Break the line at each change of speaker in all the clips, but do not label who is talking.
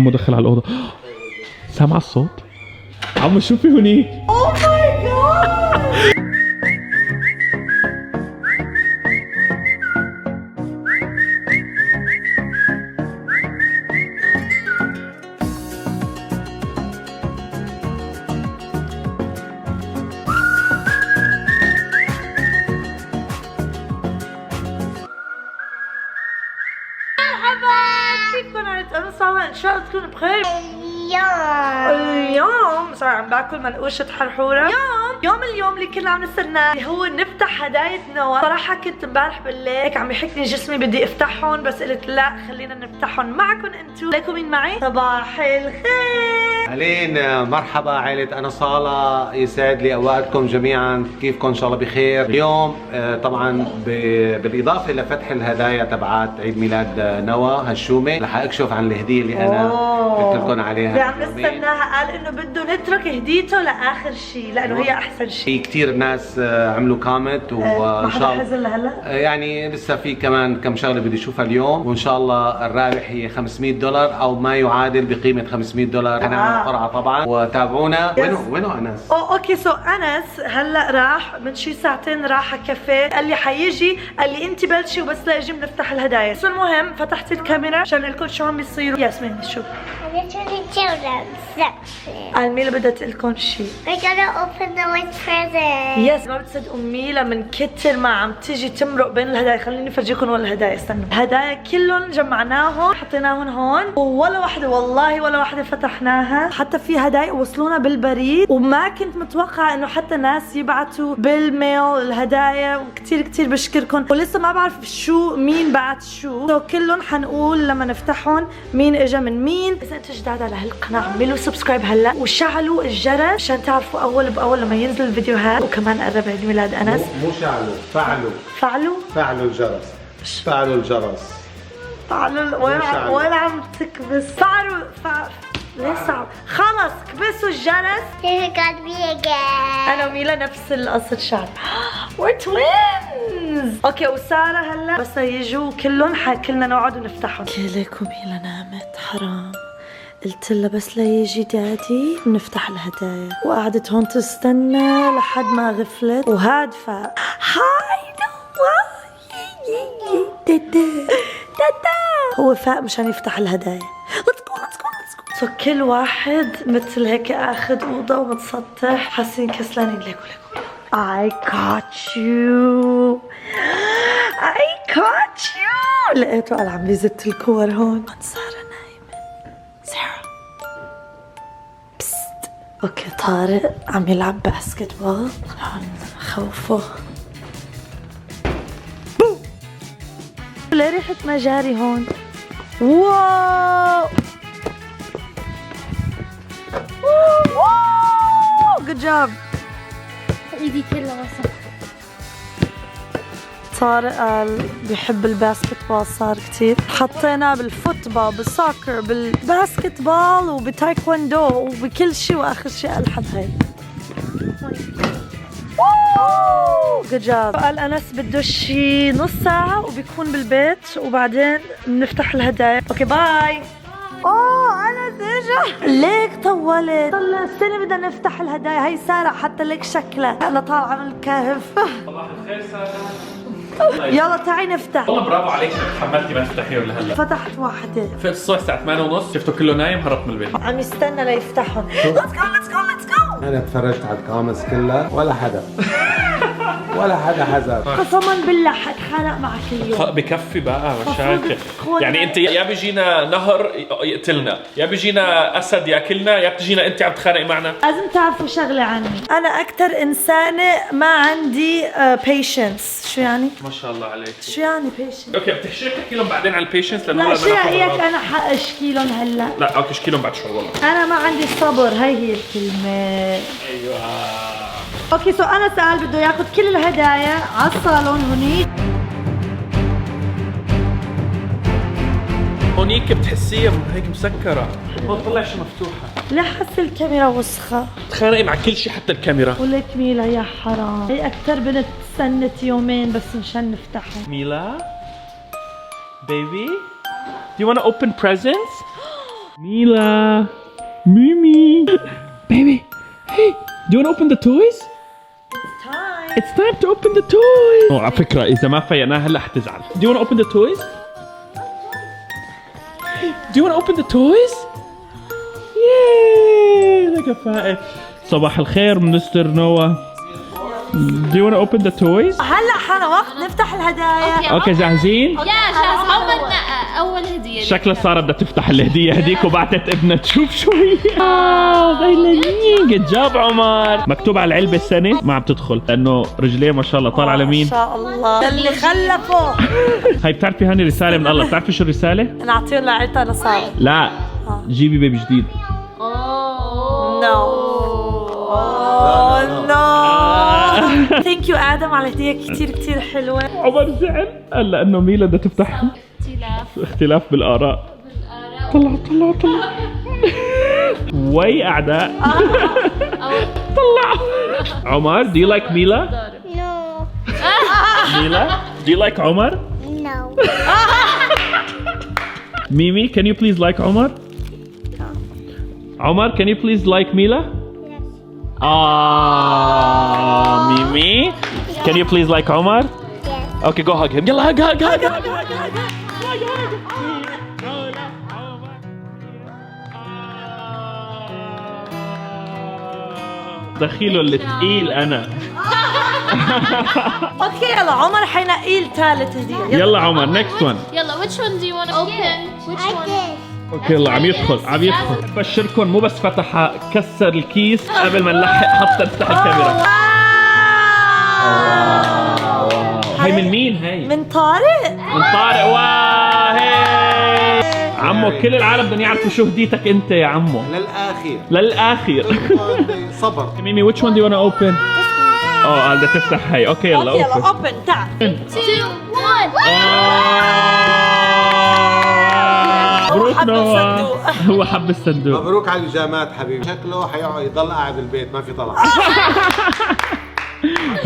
عمو دخل على الأوضة. سامع الصوت؟ عمو شوفي هونيك.
Oh my god! أنا صار إن شاء الله تكون بخير. اليوم صار عم باكل منقوشة حرحورة. اليوم اللي كنا عم نستناه اللي هو نفتح هدايا نوا. صراحة كنت امبارح بالليل هيك عم يحكني جسمي بدي افتحهم، بس قلت لا خلينا نفتحهم معكم انتو. ليكم مين معي؟ صباح الخير.
أهلين، مرحبا عائلة أنا صالة، يسعد لي أوقاتكم جميعا، كيفكم إن شاء الله بخير. اليوم طبعا بالإضافة لفتح الهدايا تبعات عيد ميلاد نوا هالشومة، رح أكشف عن الهدية اللي أنا قلت لكم عليها.
عم نستناها، قال إنه بده نترك هديته لآخر شيء لأنه هي أحسن شيء.
في كثير ناس عملوا كومنت وإن شاء الله
حزن لهلا
يعني لسه في كمان كم شغلة بدي أشوفها اليوم، وإن شاء الله الرابح هي $500 أو ما يعادل بقيمة $500. أنا قرعة طبعا، وتابعونا. وينه أنس؟
اوكي سو أنس هلا راح من شي ساعتين، راح كافيه، قال لي حيجي، قال لي انت بلشي وبس لا يجي بنفتح الهدايا. بس المهم فتحت الكاميرا عشان لكم شو عم بيصير. ياسمين شو قال ميلا بدها تقول لكم شيء.
We're gonna open the white present.
يس ما بتصدقوا ميلا من كتر ما عم تيجي تمرق بين الهدايا. خليني افرجيكم ولا الهدايا، استنوا. الهدايا كلهم جمعناهم حطيناهم هون، ولا وحده والله ولا وحده فتحناها. حتى في هدايا وصلونا بالبريد، وما كنت متوقعه انه حتى ناس يبعتوا بالميل الهدايا، وكتير كتير بشكركم. ولسه ما بعرف شو مين بعت شو، كلهم حنقول لما نفتحهم مين اجا من مين. اذا انتم جداد على هالقناه اعملوا سبسكرايب هلا وشعلوا الجرس عشان تعرفوا اول باول لما ينزل الفيديوهات. وكمان قرب عيد ميلاد انس.
مو شعلوا، فعلوا الجرس. فعلوا الجرس.
وين عم تكبس؟ ليه صعب؟ خلص كبسوا الجرس.
Here got me again.
انا وميلا نفس القصة شعر. We're twins. اوكي وسارة هلا بس يجوا كلهم كلنا نقعد ونفتحهم. ليكم ميلا نامت حرام. قلت لها بس ليجي دادي بنفتح الهدايا، وقعدت هون تستنى لحد ما غفلت وهادفة. هاي هو فاق مشان يفتح الهدايا. Let's go. سو كل واحد مثل هيك اخذ اوضه ومتسطح، حاسين كسلانين. ليكو I caught you. لقيته قال عم بيزت الكور هون. سارة نايمة. سارة بست. اوكي طارق عم يلعب باسكت بول، هون خوفه. بو ليه ريحة مجاري هون؟ واو good job.
ايدي كلها وسخ.
طارق قال بيحب الباسكت بول صار كتير. حطينا بالفوتبول بالسوكر بالباسكت بول وبتايكوندو وبكل شيء، واخر شيء قال حب هاي. good job. قال انس بده شي نص ساعة وبيكون بالبيت، وبعدين بنفتح الهدايا. اوكي باي. أنس اجا. ليك طولت؟ صار السنة بدنا نفتح الهدايا. هي سارة حتى ليك شكلها أنا طالعة من الكهف.
صباح الخير سارة.
يلا تعي نفتح.
والله برافو عليك، تحملتي ما تفتحيه ولا هلا.
فتحت واحدة.
فقت الصبح الساعة 8:30 شفته كله نايم، هربت من البيت.
عم يستنى ليفتحهم. let's go.
أنا تفرجت على الكومنتس كلها، ولا حدا حذر.
قسما بالله حتخانق معك اليوم.
بكفي بقى مشاكل. يعني انت يا بيجينا نهر يقتلنا، يا بيجينا اسد ياكلنا، يا بتجينا انت عم تخانقي معنا.
لازم تعرفوا شغلة عني، أنا أكتر إنسانة ما عندي patience. شو يعني؟
ما شاء الله عليك.
شو يعني patience؟
اوكي بتحكي لهم بعدين عن البيشنس لانه
لا شو رأيك أنا حأشكي لهم هلا؟
لا اوكي اشكي لهم بعد شوي والله.
أنا ما عندي صبر، هي الكلمة.
ايوه.
اوكي سو انا سأل بده ياخذ كل الهدايا على الصالون هونيك.
هونيك بتحسيها هيك مسكرة، هون طلع شي مفتوحة.
ليه حس الكاميرا وسخة؟
تخانقي مع كل شيء حتى الكاميرا.
ولك ميلا يا حرام، هي أكثر بنت استنت يومين بس مشان نفتحها.
ميلا بيبي do you want to open presents? Mila, Mimi, baby, hey, do you want to open the toys?
Time.
It's time to open the toys. على فكرة إذا ما فيناها هلا حتزعل. Do you want to open the toys? Do you want to open the toys? Yay! لك فائت. صباح الخير مستر نوا. Do you want to open the toys?
هلا حان وقت نفتح الهدايا.
اوكي جاهزين؟
يا جاهز. أول هدية.
شكلها سارة بدها تفتح الهدية هديك وبعتت ابنها تشوف شو هي. غيلانين قد جاب عمر. مكتوب على العلبة السنة ما عم تدخل لأنه رجليه ما شاء الله طالع على مين؟
ما شاء الله. اللي خلفه.
هاي بتعرفي هاني رسالة من الله، بتعرفي شو الرسالة؟
نعطيهم لعيلتها نصارى.
لا جيبي بيبي جديد.
نو. ثانك يو ادم على هدية كتير حلوة.
عمر زعل قال لأنه ميلا بدها تفتح. اختلاف بالآراء. طلع وي أعداء. طلع. عمر do you like Mila?
No.
Mila do you like Omar?
No.
Mimi can you please like Omar? Omar can you please like Mila? Mimi can you please like Omar?
Yes.
Okay go hug him. يلا hug. دخيله اللي تقيل انا.
اوكي يلا عمر حينقي ثالث هدية.
يلا عمر next one.
يلا which one do you want to open? Which
I
one?
did.
اوكي يلا عم يدخل. بشركم مو بس فتح كسر الكيس قبل ما نلحق حتى نفتح الكاميرا. هاي من مين هاي؟
من طارق.
من طارق. هي عمو كل العالم بدهم يعرفوا شو هديتك انت يا عمو. للاخير.
صبر.
ميمي which one do you want to open? بدها تفتح هاي. اوكي يلا
اوكي يلا
open.
اوبن تعال.
2, 1.
مبروك
حب
نوا.
الصندوق.
هو حب الصندوق.
مبروك على البيجامات حبيبي. شكله حيقعد يضل قاعد بالبيت ما في طلع.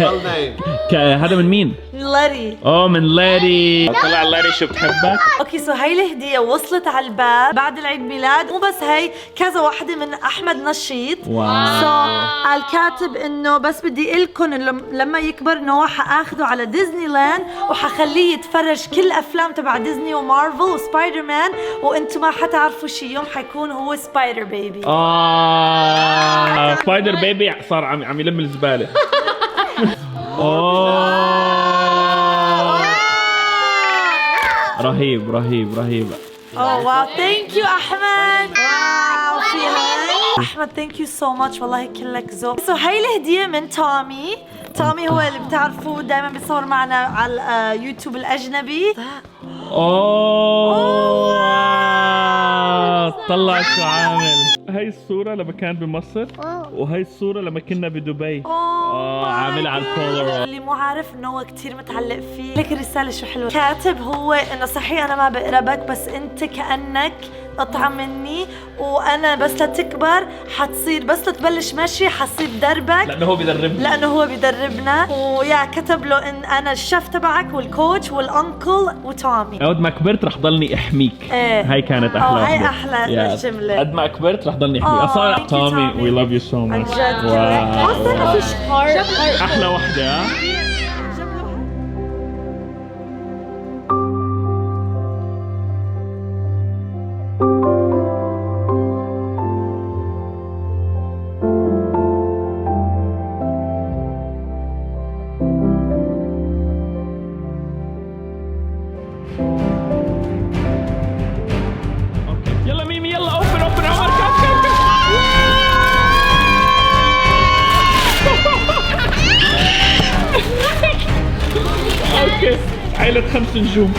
ضل نايم.
هذا من مين؟
لاري.
من لاري. طلع لاري شو بتحبك؟
اوكي سو هاي الهدية وصلت على الباب بعد العيد ميلاد. مو بس هاي كذا واحدة من احمد نشيط.
واو.
سو الكاتب انه بس بدي لكم لما يكبر انه هو حاخده على ديزني لاند وحخليه يتفرج كل افلام تبع ديزني ومارفل وسبايدر مان وانتم ما حتعرفوا شي يوم حيكون هو سبايدر بيبي.
سبايدر بيبي صار عم يلم الزبالة. رهيب.
واو ثانك يو احمد. واو في هاي احمد ثانك يو سو ماتش والله كلك ذوق. سو هاي الهدية من تومي هو اللي بتعرفوه دائما بيصور معنا على يوتيوب الاجنبي.
طلع شو عامل. هاي الصورة لما كان بمصر وهي الصورة لما كنا بدبي. عامل على البولر.
اللي مو عارف انه هو كتير متعلق فيه. لك الرسالة شو حلوة. كاتب هو انه صحيح انا ما بقربك بس انت كأنك قطعة مني وانا بس لتكبر حتصير بس لتبلش مشي حصير دربك لانه هو بيدربنا ويا كتب له ان انا الشيف تبعك والكوتش والانكل وتومي.
قد ما كبرت رح ضلني احميك. هاي كانت احلى.
هاي احلى جملة.
قد ما كبرت رح ضلني احميك. اصلا تومي we love you so much. احلى وحدة. يلا ميمي يلا اوبن عمر كف. اوكي عيلة 5 نجوم.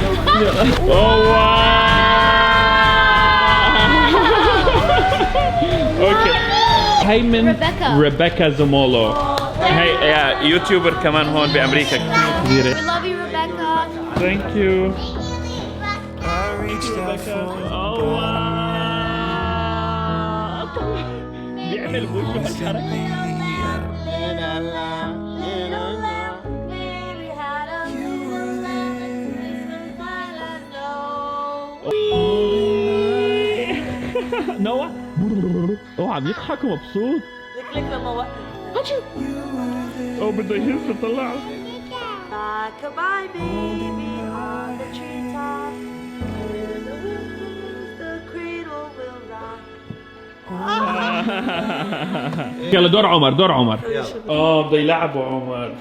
اوكي هاي من ريبيكا زمولو. هاي يوتيوبر كمان هون بامريكا كبيرة.
We love you, Rebecca.
Thank you. بيعمل بوجهه هالحركة. نوع اوه عم يضحك ومبسوط.
لك لما وقف.
اوه بده يهز طلعه.
Rock-a-bye baby on the treetop, where the wind blows, the cradle will rock.
يلا دور عمر دور عمر. بده يلعبوا عمر.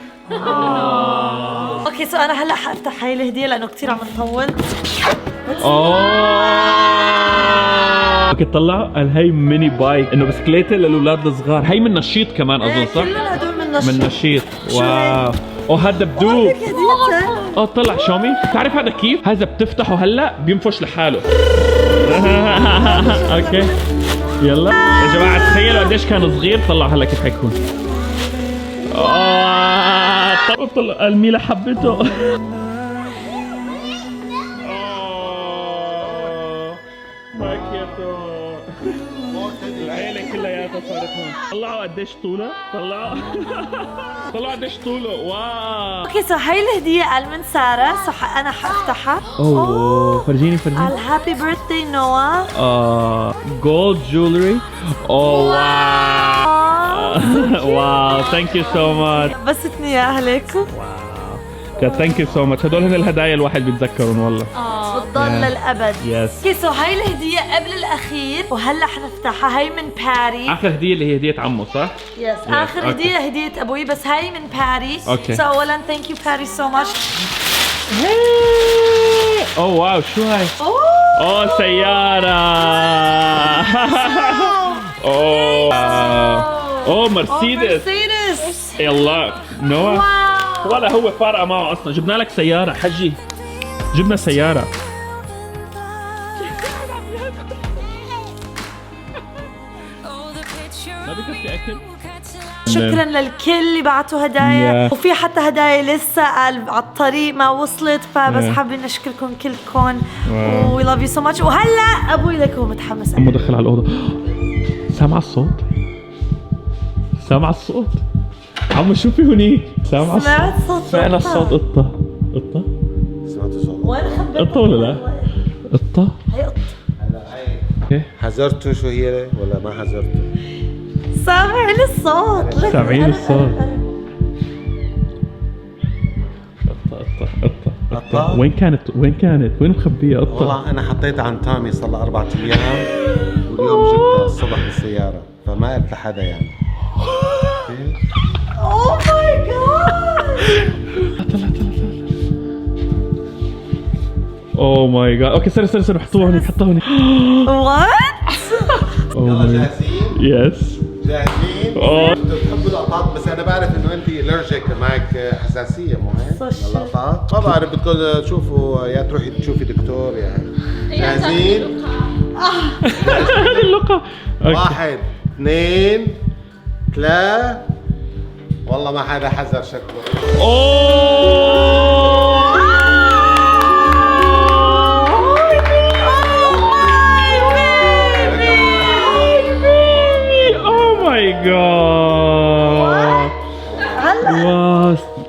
اوكي سو انا هلا حافتح هاي الهديه لانه كثير عم نطول.
اوكي طلعوا قال هي ميني بايك انه بسكليته للاولاد الصغار. هي من نشيط كمان اظن صح؟
كلهم هدول من نشيط.
من نشيط. واو هذا بدوب. طلع شومي. تعرف هذا كيف؟ هذا بتفتحه هلا بينفش لحاله. اوكي يلا يا جماعه تخيلوا قديش كان صغير. طلعوا هلا كيف حيكون. طلع الميلا حبته. العيلة كلياتها صارت هون. طلعوا قديش طوله. طلعوا قديش طوله. واو.
اوكي سو هاي الهديه قال من ساره سو انا حافتحها.
فرجيني
قال هابي بيرثدي نوا.
جولد جولري. واو واو ثانك يو سو ماتش.
بستني اياها ليكم.
ثانك يو سو ماتش. هدول هن الهدايا الواحد بيتذكرهم والله.
بتضل للابد.
يس.
اوكي سو هاي الهديه قبل الاخير وهلا حنفتحها. هاي من باري.
اخر هديه اللي هي هديه عمو صح؟
يس اخر هديه هديه ابوي بس هاي من باري.
اوكي
سو اولا ثانك يو باري سو ماتش.
واو شو هاي؟ سيارة. مرسيدس. يلا نوا ولا هو فارقة معه اصلا. جبنا لك سيارة حجي. جبنا سيارة. ما بكفي اكل.
شكرا للكل اللي بعتوا هدايا وفي حتى هدايا لسه قال على الطريق ما وصلت فبس حابين نشكركم كلكم و لاف يو سو ماتش. وهلا ابوي لكم متحمس.
عمو دخل على الاوضه. سامع الصوت. عمو شوفي هونيك. سامع الصوت. سمعنا الصوت. قطه.
سمعت صوت.
وين خبيت
قطه ولا لا؟ قطه.
هي قطه.
حذرتوا شو هي ولا ما حذرتوا؟
سامعين الصوت.
سامعين الصوت. قطة. وين كانت؟ وين مخبية قطة؟
والله أنا حطيتها عن تامي صار لها 4 أيام واليوم جبتها الصبح بالسيارة فما قلت لحدا يعني.
اوه ماي جاد.
اوه ماي جاد. اوكي سر حطوها هونيك.
وات؟
يلا جاهزين؟
يس
جاهزين؟ انتوا بتحبوا القطاط بس انا بعرف انه انت الرجيك معك حساسيه مو هيك؟ القطاط ما بعرف بدكم تشوفوا يا تروحي تشوفي دكتور يا جاهزين؟
هذه اللقطة.
1 2 3 والله ما حدا حذر شكله.
ماي جاد.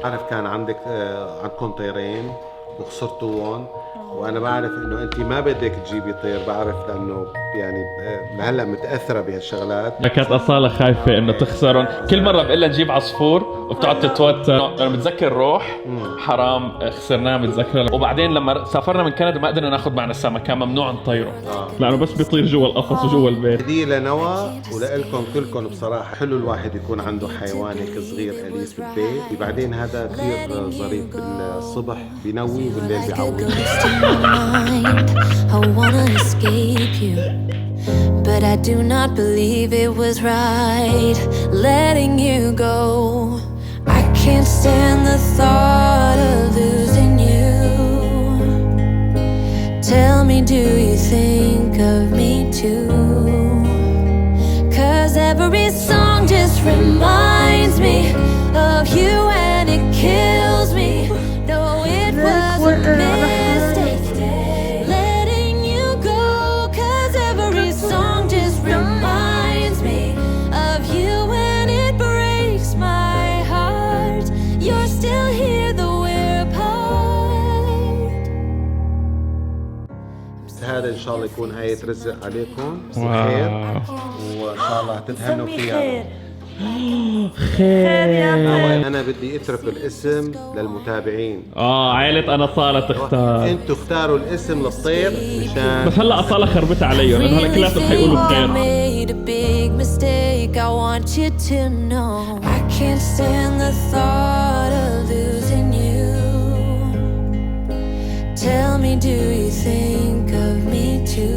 بعرف كان عندكم طيرين وخسرتوهم وانا بعرف انه انت ما بدك تجيبي طير. بعرف لانه يعني هلا متاثره بهالشغلات.
كانت اصاله خايفه انه تخسرهم. كل مره بقول لها نجيب عصفور وبتقعد تتوتر. انا بتذكر روح حرام خسرناه بتذكر. وبعدين لما سافرنا من كندا ما قدرنا ناخذ معنا السمك. كان ممنوع نطيره لانه بس بيطير جوا القفص وجوا البيت.
هديه لنوا ولكم كلكم. بصراحه حلو الواحد يكون عنده حيوان هيك صغير اليس بالبيت. وبعدين هذا كثير ظريف. الصبح بينوي وبالليل بيعوض.
I wanna escape you, but I do not believe it was right letting you go. I can't stand the thought of losing you. Tell me, do you think of me too? 'Cause every song just reminds me of you and it kills me. No, it was a mistake letting you go. 'Cause every song just reminds me of you and it breaks my heart. You're still here though we're apart.
هذا شاء الله يكون آية رزق عليكم وخير، وان شاء الله تتهنوا
سمي
فيها.
خير. خير يا
انا بدي اترك الاسم للمتابعين.
عائلة أنا صالة تختار.
انتوا اختاروا الاسم للطير مشان
بس هلا أصالة خربتها عليهم لأنه هلا كلياتهم حيقولوا
I
خير.
made a big mistake. I want you to know I can't stand the thought of losing you. Tell me, do you think of me too?